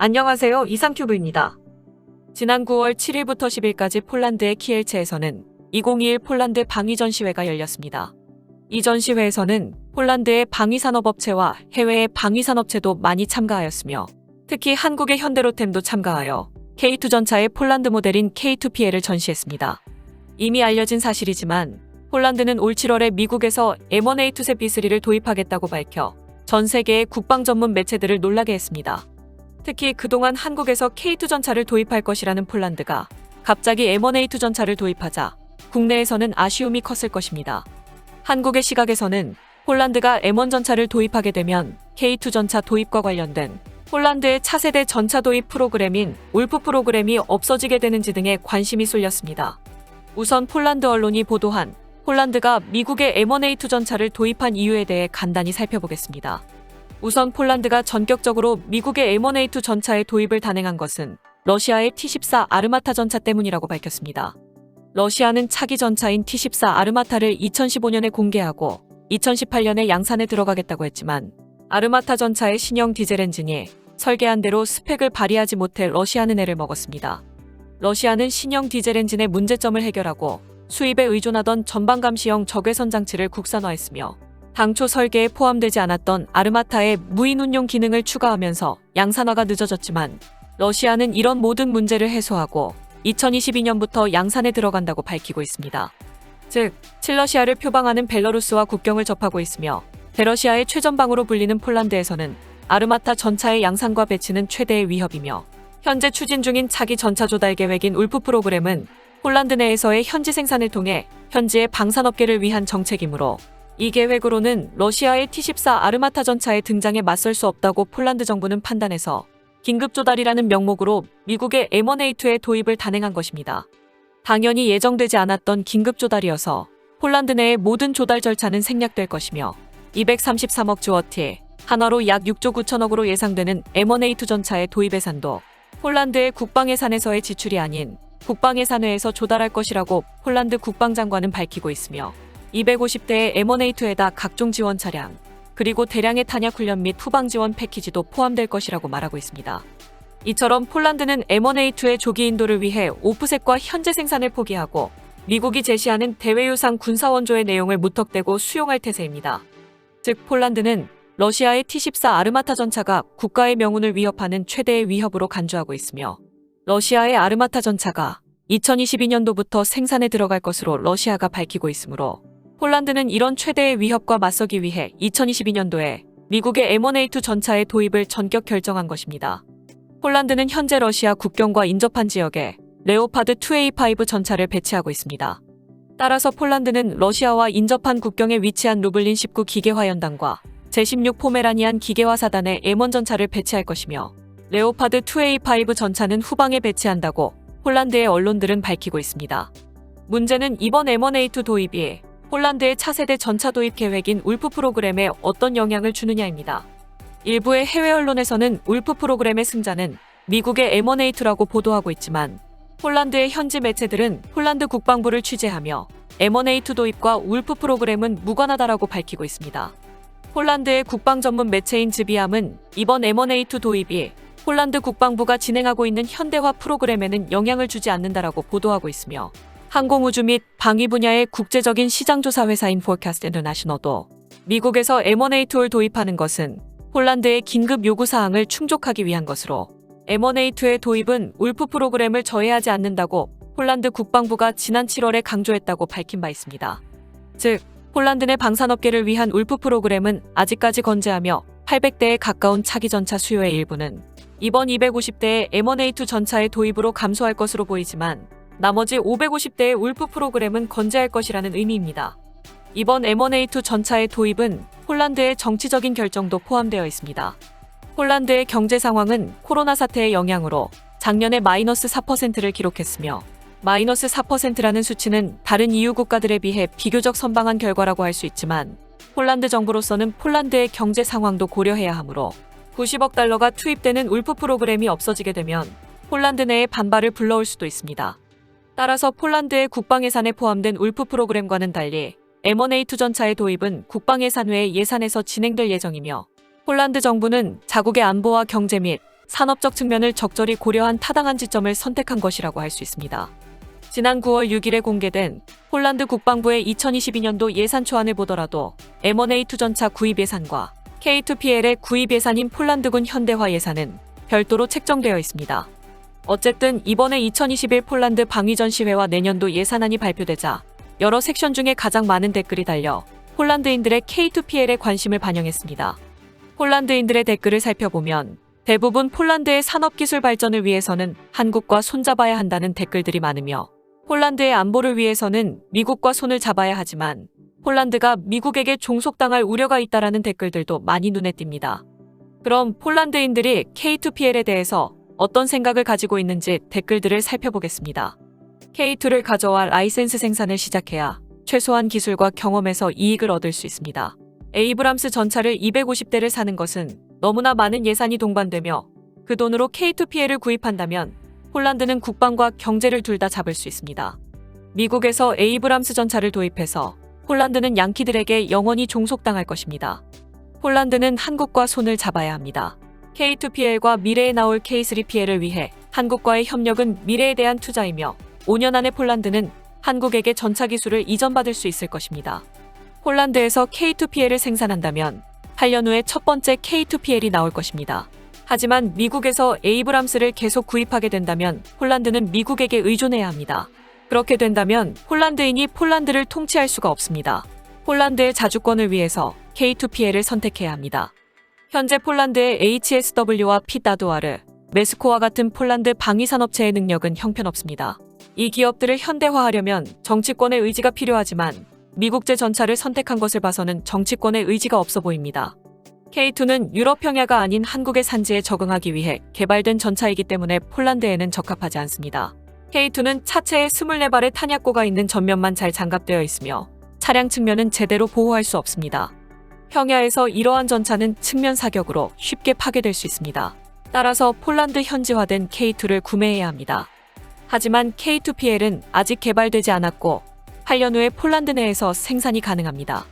안녕하세요. 이상큐브입니다. 지난 9월 7일부터 10일까지 폴란드의 키엘체에서는 2021 폴란드 방위 전시회가 열렸습니다. 이 전시회에서는 폴란드의 방위산업업체와 해외의 방위산업체도 많이 참가하였으며 특히 한국의 현대로템도 참가하여 K2 전차의 폴란드 모델인 K2PL을 전시했습니다. 이미 알려진 사실이지만 폴란드는 올 7월에 미국에서 M1A2세 B3를 도입하겠다고 밝혀 전 세계의 국방 전문 매체들을 놀라게 했습니다. 특히 그동안 한국에서 K2 전차를 도입할 것이라는 폴란드가 갑자기 M1A2 전차를 도입하자 국내에서는 아쉬움이 컸을 것입니다. 한국의 시각에서는 폴란드가 M1 전차를 도입하게 되면 K2 전차 도입과 관련된 폴란드의 차세대 전차 도입 프로그램인 울프 프로그램이 없어지게 되는지 등에 관심이 쏠렸습니다. 우선 폴란드 언론이 보도한 폴란드가 미국의 M1A2 전차를 도입한 이유에 대해 간단히 살펴보겠습니다. 우선 폴란드가 전격적으로 미국의 M1A2 전차의 도입을 단행한 것은 러시아의 T-14 아르마타 전차 때문이라고 밝혔습니다. 러시아는 차기 전차인 T-14 아르마타를 2015년에 공개하고 2018년에 양산에 들어가겠다고 했지만 아르마타 전차의 신형 디젤 엔진이 설계한 대로 스펙을 발휘하지 못해 러시아는 애를 먹었습니다. 러시아는 신형 디젤 엔진의 문제점을 해결하고 수입에 의존하던 전방감시형 적외선 장치를 국산화했으며 당초 설계에 포함되지 않았던 아르마타의 무인 운용 기능을 추가하면서 양산화가 늦어졌지만 러시아는 이런 모든 문제를 해소하고 2022년부터 양산에 들어간다고 밝히고 있습니다. 즉, 친러시아를 표방하는 벨라루스와 국경을 접하고 있으며 대러시아의 최전방으로 불리는 폴란드에서는 아르마타 전차의 양산과 배치는 최대의 위협이며 현재 추진 중인 차기 전차 조달 계획인 울프 프로그램은 폴란드 내에서의 현지 생산을 통해 현지의 방산업계를 위한 정책이므로 이 계획으로는 러시아의 T-14 아르마타 전차의 등장에 맞설 수 없다고 폴란드 정부는 판단해서 긴급조달이라는 명목으로 미국의 M1A2의 도입을 단행한 것입니다. 당연히 예정되지 않았던 긴급조달이어서 폴란드 내의 모든 조달 절차는 생략될 것이며 233억 주어치, 한화로 약 6조 9천억으로 예상되는 M1A2 전차의 도입 예산도 폴란드의 국방예산에서의 지출이 아닌 국방예산회에서 조달할 것이라고 폴란드 국방장관은 밝히고 있으며 250대의 M1A2에다 각종 지원 차량, 그리고 대량의 탄약 훈련 및 후방 지원 패키지도 포함될 것이라고 말하고 있습니다. 이처럼 폴란드는 M1A2의 조기 인도를 위해 오프셋과 현재 생산을 포기하고 미국이 제시하는 대외유상 군사원조의 내용을 무턱대고 수용할 태세입니다. 즉 폴란드는 러시아의 T-14 아르마타 전차가 국가의 명운을 위협하는 최대의 위협으로 간주하고 있으며 러시아의 아르마타 전차가 2022년도부터 생산에 들어갈 것으로 러시아가 밝히고 있으므로 폴란드는 이런 최대의 위협과 맞서기 위해 2022년도에 미국의 M1A2 전차의 도입을 전격 결정한 것입니다. 폴란드는 현재 러시아 국경과 인접한 지역에 레오파드 2A5 전차를 배치하고 있습니다. 따라서 폴란드는 러시아와 인접한 국경에 위치한 루블린 19 기계화 연단과 제16 포메라니안 기계화 사단에 M1 전차를 배치할 것이며 레오파드 2A5 전차는 후방에 배치한다고 폴란드의 언론들은 밝히고 있습니다. 문제는 이번 M1A2 도입이 폴란드의 차세대 전차 도입 계획인 울프 프로그램에 어떤 영향을 주느냐입니다. 일부의 해외 언론에서는 울프 프로그램의 승자는 미국의 M1A2라고 보도하고 있지만 폴란드의 현지 매체들은 폴란드 국방부를 취재하며 M1A2 도입과 울프 프로그램은 무관하다라고 밝히고 있습니다. 폴란드의 국방 전문 매체인 즈비암은 이번 M1A2 도입이 폴란드 국방부가 진행하고 있는 현대화 프로그램에는 영향을 주지 않는다라고 보도하고 있으며 항공우주 및 방위 분야의 국제적인 시장조사 회사인 포캐스트 인터내셔널도 미국에서 M1A2를 도입하는 것은 폴란드의 긴급 요구사항을 충족하기 위한 것으로 M1A2의 도입은 울프 프로그램을 저해하지 않는다고 폴란드 국방부가 지난 7월에 강조했다고 밝힌 바 있습니다. 즉, 폴란드 내 방산업계를 위한 울프 프로그램은 아직까지 건재하며 800대에 가까운 차기 전차 수요의 일부는 이번 250대의 M1A2 전차의 도입으로 감소할 것으로 보이지만 나머지 550대의 울프 프로그램은 건재할 것이라는 의미입니다. 이번 M1A2 전차의 도입은 폴란드의 정치적인 결정도 포함되어 있습니다. 폴란드의 경제 상황은 코로나 사태의 영향으로 작년에 마이너스 4%를 기록했으며 마이너스 4%라는 수치는 다른 EU 국가들에 비해 비교적 선방한 결과라고 할 수 있지만 폴란드 정부로서는 폴란드의 경제 상황도 고려해야 하므로 90억 달러가 투입되는 울프 프로그램이 없어지게 되면 폴란드 내에 반발을 불러올 수도 있습니다. 따라서 폴란드의 국방예산에 포함된 울프 프로그램과는 달리 M1A2 전차의 도입은 국방예산회의 예산에서 진행될 예정이며 폴란드 정부는 자국의 안보와 경제 및 산업적 측면을 적절히 고려한 타당한 지점을 선택한 것이라고 할 수 있습니다. 지난 9월 6일에 공개된 폴란드 국방부의 2022년도 예산 초안을 보더라도 M1A2 전차 구입 예산과 K2PL의 구입 예산인 폴란드군 현대화 예산은 별도로 책정되어 있습니다. 어쨌든 이번에 2021 폴란드 방위 전시회와 내년도 예산안이 발표되자 여러 섹션 중에 가장 많은 댓글이 달려 폴란드인들의 K2PL에 관심을 반영했습니다. 폴란드인들의 댓글을 살펴보면 대부분 폴란드의 산업기술 발전을 위해서는 한국과 손잡아야 한다는 댓글들이 많으며 폴란드의 안보를 위해서는 미국과 손을 잡아야 하지만 폴란드가 미국에게 종속당할 우려가 있다라는 댓글들도 많이 눈에 띕니다. 그럼 폴란드인들이 K2PL에 대해서 어떤 생각을 가지고 있는지 댓글들을 살펴보겠습니다. K2를 가져와 라이센스 생산을 시작해야 최소한 기술과 경험에서 이익을 얻을 수 있습니다. 에이브람스 전차를 250대를 사는 것은 너무나 많은 예산이 동반되며 그 돈으로 K2PL을 구입한다면 폴란드는 국방과 경제를 둘 다 잡을 수 있습니다. 미국에서 에이브람스 전차를 도입해서 폴란드는 양키들에게 영원히 종속당할 것입니다. 폴란드는 한국과 손을 잡아야 합니다. K2PL과 미래에 나올 K3PL을 위해 한국과의 협력은 미래에 대한 투자이며 5년 안에 폴란드는 한국에게 전차 기술을 이전받을 수 있을 것입니다. 폴란드에서 K2PL을 생산한다면 8년 후에 첫 번째 K2PL이 나올 것입니다. 하지만 미국에서 에이브람스를 계속 구입하게 된다면 폴란드는 미국에게 의존해야 합니다. 그렇게 된다면 폴란드인이 폴란드를 통치할 수가 없습니다. 폴란드의 자주권을 위해서 K2PL을 선택해야 합니다. 현재 폴란드의 HSW와 피다도아르, 메스코와 같은 폴란드 방위산업체의 능력은 형편없습니다. 이 기업들을 현대화하려면 정치권의 의지가 필요하지만 미국제 전차를 선택한 것을 봐서는 정치권의 의지가 없어 보입니다. K2는 유럽 평야가 아닌 한국의 산지에 적응하기 위해 개발된 전차이기 때문에 폴란드에는 적합하지 않습니다. K2는 차체에 24발의 탄약고가 있는 전면만 잘 장갑되어 있으며 차량 측면은 제대로 보호할 수 없습니다. 평야에서 이러한 전차는 측면 사격으로 쉽게 파괴될 수 있습니다. 따라서 폴란드 현지화된 K2를 구매해야 합니다. 하지만 K2PL은 아직 개발되지 않았고 8년 후에 폴란드 내에서 생산이 가능합니다.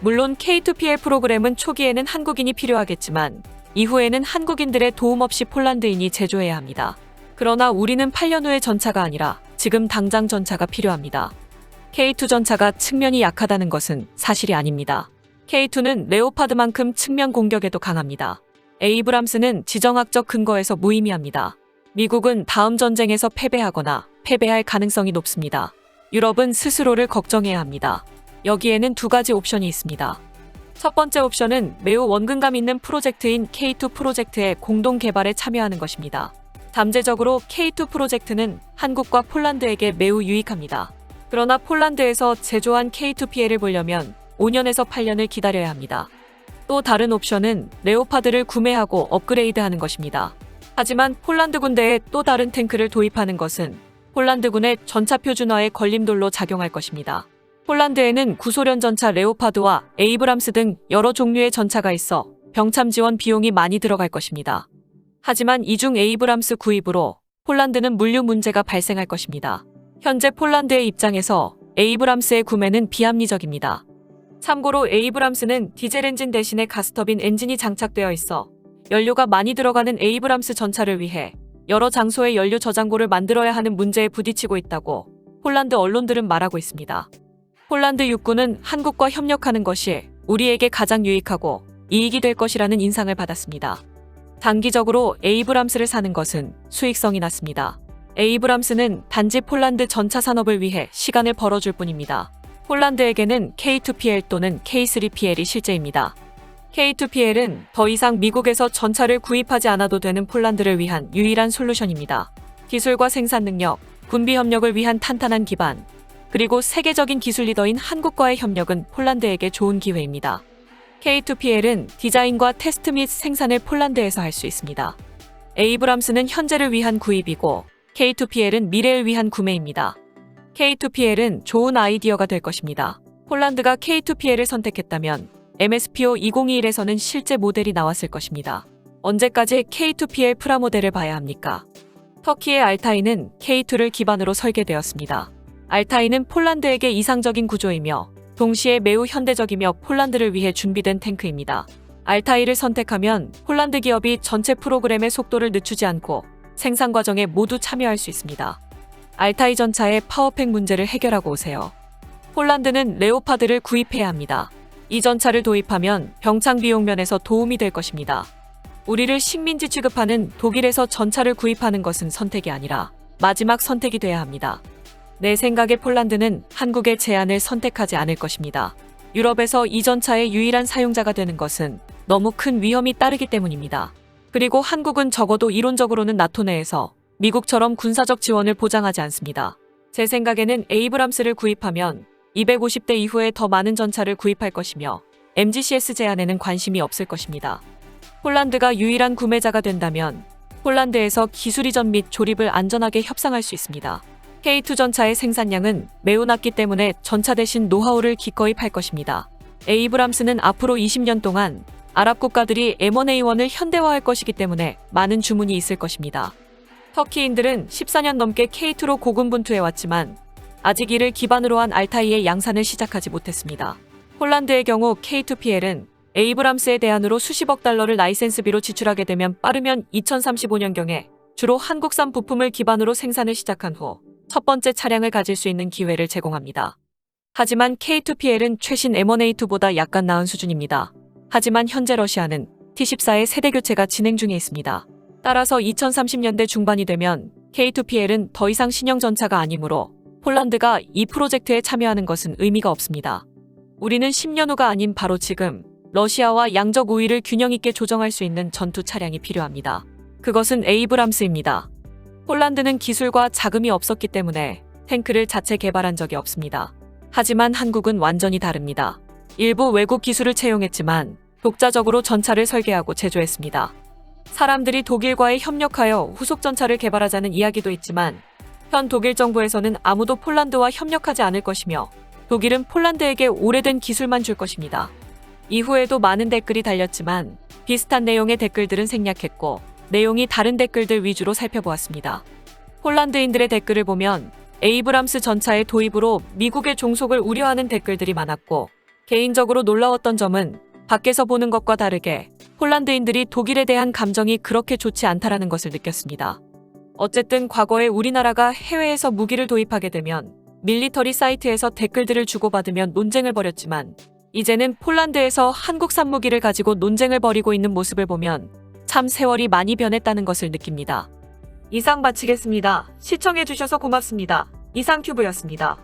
물론 K2PL 프로그램은 초기에는 한국인이 필요하겠지만 이후에는 한국인들의 도움 없이 폴란드인이 제조해야 합니다. 그러나 우리는 8년 후의 전차가 아니라 지금 당장 전차가 필요합니다. K2 전차가 측면이 약하다는 것은 사실이 아닙니다. K2는 레오파드만큼 측면 공격에도 강합니다. 에이브람스는 지정학적 근거에서 무의미합니다. 미국은 다음 전쟁에서 패배하거나 패배할 가능성이 높습니다. 유럽은 스스로를 걱정해야 합니다. 여기에는 두 가지 옵션이 있습니다. 첫 번째 옵션은 매우 원근감 있는 프로젝트인 K2 프로젝트의 공동 개발에 참여하는 것입니다. 잠재적으로 K2 프로젝트는 한국과 폴란드에게 매우 유익합니다. 그러나 폴란드에서 제조한 K2PL을 보려면 5년에서 8년을 기다려야 합니다. 또 다른 옵션은 레오파드를 구매하고 업그레이드하는 것입니다. 하지만 폴란드 군대에 또 다른 탱크를 도입하는 것은 폴란드군의 전차 표준화에 걸림돌로 작용할 것입니다. 폴란드에는 구소련 전차 레오파드와 에이브람스 등 여러 종류의 전차가 있어 병참 지원 비용이 많이 들어갈 것입니다. 하지만 이중 에이브람스 구입으로 폴란드는 물류 문제가 발생할 것입니다. 현재 폴란드의 입장에서 에이브람스의 구매는 비합리적입니다. 참고로 에이브람스는 디젤 엔진 대신에 가스터빈 엔진이 장착되어 있어 연료가 많이 들어가는 에이브람스 전차를 위해 여러 장소에 연료 저장고를 만들어야 하는 문제에 부딪히고 있다고 폴란드 언론들은 말하고 있습니다. 폴란드 육군은 한국과 협력하는 것이 우리에게 가장 유익하고 이익이 될 것이라는 인상을 받았습니다. 단기적으로 에이브람스를 사는 것은 수익성이 낮습니다. 에이브람스는 단지 폴란드 전차 산업을 위해 시간을 벌어줄 뿐입니다. 폴란드에게는 K2PL 또는 K3PL이 실제입니다. K2PL은 더 이상 미국에서 전차를 구입하지 않아도 되는 폴란드를 위한 유일한 솔루션입니다. 기술과 생산 능력, 군비 협력을 위한 탄탄한 기반, 그리고 세계적인 기술 리더인 한국과의 협력은 폴란드에게 좋은 기회입니다. K2PL은 디자인과 테스트 및 생산을 폴란드에서 할 수 있습니다. 에이브람스는 현재를 위한 구입이고 K2PL은 미래를 위한 구매입니다. K2PL은 좋은 아이디어가 될 것입니다. 폴란드가 K2PL을 선택했다면 MSPO 2021에서는 실제 모델이 나왔을 것입니다. 언제까지 K2PL 프라모델을 봐야 합니까? 터키의 알타이는 K2를 기반으로 설계되었습니다. 알타이는 폴란드에게 이상적인 구조이며 동시에 매우 현대적이며 폴란드를 위해 준비된 탱크입니다. 알타이를 선택하면 폴란드 기업이 전체 프로그램의 속도를 늦추지 않고 생산 과정에 모두 참여할 수 있습니다. 알타이 전차의 파워팩 문제를 해결하고 오세요. 폴란드는 레오파드를 구입해야 합니다. 이 전차를 도입하면 병창 비용 면에서 도움이 될 것입니다. 우리를 식민지 취급하는 독일에서 전차를 구입하는 것은 선택이 아니라 마지막 선택이 돼야 합니다. 내 생각에 폴란드는 한국의 제안을 선택하지 않을 것입니다. 유럽에서 이 전차의 유일한 사용자가 되는 것은 너무 큰 위험이 따르기 때문입니다. 그리고 한국은 적어도 이론적으로는 나토 내에서 미국처럼 군사적 지원을 보장하지 않습니다. 제 생각에는 에이브람스를 구입하면 250대 이후에 더 많은 전차를 구입할 것이며 MGCS 제안에는 관심이 없을 것입니다. 폴란드가 유일한 구매자가 된다면 폴란드에서 기술 이전 및 조립을 안전하게 협상할 수 있습니다. K2 전차의 생산량은 매우 낮기 때문에 전차 대신 노하우를 기꺼이 팔 것입니다. 에이브람스는 앞으로 20년 동안 아랍 국가들이 M1A1을 현대화할 것이기 때문에 많은 주문이 있을 것입니다. 터키인들은 14년 넘게 K2로 고군분투해왔지만 아직 이를 기반으로 한 알타이의 양산을 시작하지 못했습니다. 폴란드의 경우 K2PL은 에이브람스의 대안으로 수십억 달러를 라이센스비로 지출하게 되면 빠르면 2035년경에 주로 한국산 부품을 기반으로 생산을 시작한 후 첫 번째 차량을 가질 수 있는 기회를 제공합니다. 하지만 K2PL은 최신 M1A2보다 약간 나은 수준입니다. 하지만 현재 러시아는 T14의 세대 교체가 진행 중에 있습니다. 따라서 2030년대 중반이 되면 K2PL은 더 이상 신형 전차가 아니므로 폴란드가 이 프로젝트에 참여하는 것은 의미가 없습니다. 우리는 10년 후가 아닌 바로 지금 러시아와 양적 우위를 균형 있게 조정할 수 있는 전투 차량이 필요합니다. 그것은 에이브람스입니다. 폴란드는 기술과 자금이 없었기 때문에 탱크를 자체 개발한 적이 없습니다. 하지만 한국은 완전히 다릅니다. 일부 외국 기술을 채용했지만 독자적으로 전차를 설계하고 제조했습니다. 사람들이 독일과의 협력하여 후속 전차를 개발하자는 이야기도 있지만 현 독일 정부에서는 아무도 폴란드와 협력하지 않을 것이며 독일은 폴란드에게 오래된 기술만 줄 것입니다. 이후에도 많은 댓글이 달렸지만 비슷한 내용의 댓글들은 생략했고 내용이 다른 댓글들 위주로 살펴보았습니다. 폴란드인들의 댓글을 보면 에이브람스 전차의 도입으로 미국의 종속을 우려하는 댓글들이 많았고 개인적으로 놀라웠던 점은 밖에서 보는 것과 다르게 폴란드인들이 독일에 대한 감정이 그렇게 좋지 않다라는 것을 느꼈습니다. 어쨌든 과거에 우리나라가 해외에서 무기를 도입하게 되면 밀리터리 사이트에서 댓글들을 주고받으며 논쟁을 벌였지만 이제는 폴란드에서 한국산 무기를 가지고 논쟁을 벌이고 있는 모습을 보면 참 세월이 많이 변했다는 것을 느낍니다. 이상 마치겠습니다. 시청해주셔서 고맙습니다. 이상큐브였습니다.